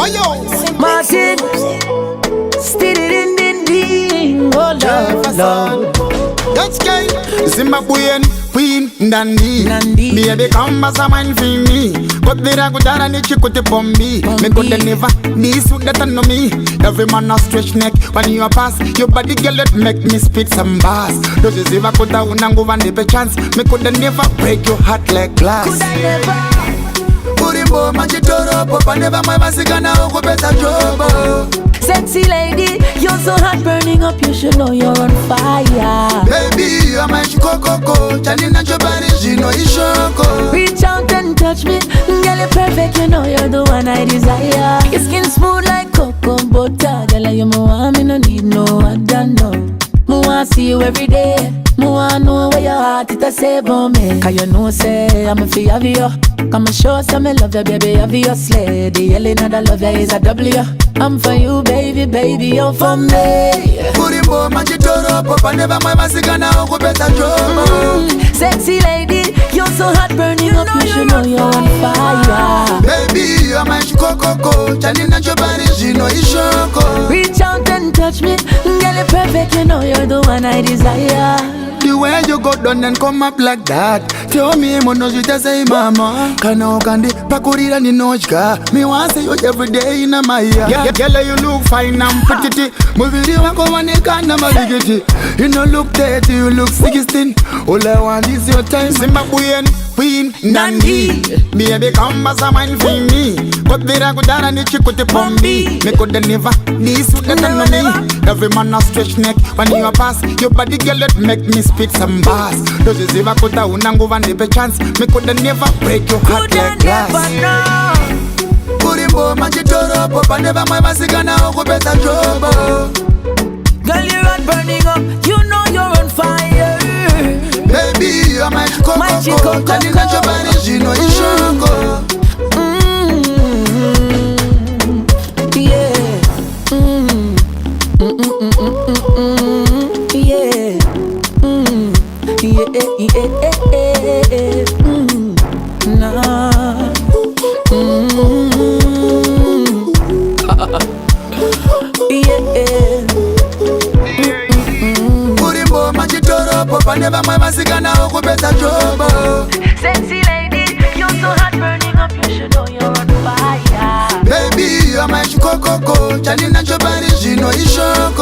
Martin, ding, oh love. That's gay. Zimbabwean Queen Nandi. Me a become as a man for me. But the Ragudara ni chikote pombi. Me go the never knees suit that know me. Every man a stretch neck when you a pass. Your body girl that make me spit some bars. Does you ever go down and go and a chance? Me could never break your heart like glass. Could I never? Urimbo machitoro popa never my masigana oko beta jobo. Sexy lady, you're so hot, burning up, you should know you're on fire. Baby, you're my coco, Janina Jobari, you know you shoko. Reach out and touch me, girl, you're perfect, you know you're the one I desire. Your skin smooth like cocoa butter, girl, you're my one, me no need no other, no. Me wanna see you every day, me wanna know where your heart is, say about me. Cause you know, say, I'm a fee of you. Come and show some me love you, baby, obviously. The yelling of the love you is a W. I'm for you, baby, you're for me. Urimbo machitoro popa never my masigana oko beta jobo. Sexy lady, you're so hot, burning up, you should know you're on fire. Baby, you're my coco, Janina Jobari, you know you shoko. Reach out and touch me, girl, you're perfect, you know you're the one I desire. The way you go down and come up like that. Tell me, mono you just say mama. Kana okandi pakurira ni nojka. Me want say you every day in my ear. Yeah, girl, you look fine and pretty. Movie wako wanikana maligiti. You no look 30, you look 16. All I want is your time. Zimbabwean Queen Nandi. Me a become as a man for me. But the Ragudara ni chikote pombi. Me could never knees suit that know me. Every man a stretch neck when you a pass. Your body girl that make me spit some bars. Does you ever go down and go and have a chance? Me could never break your heart like glass. Urimbo machitoro popa never my masigana oko beta jobo. Girl, you're hot, burning up, you know you're on fire. Baby, you're my coco, Janina Jobari, you know you shoko. Yeah. Urimbo machitoro popa never my masigana oko beta jobo. Sexy lady, you're so hot, burning up, you should know you're on fire. Baby, you're my coco, Janina Jobari, you know you shoko.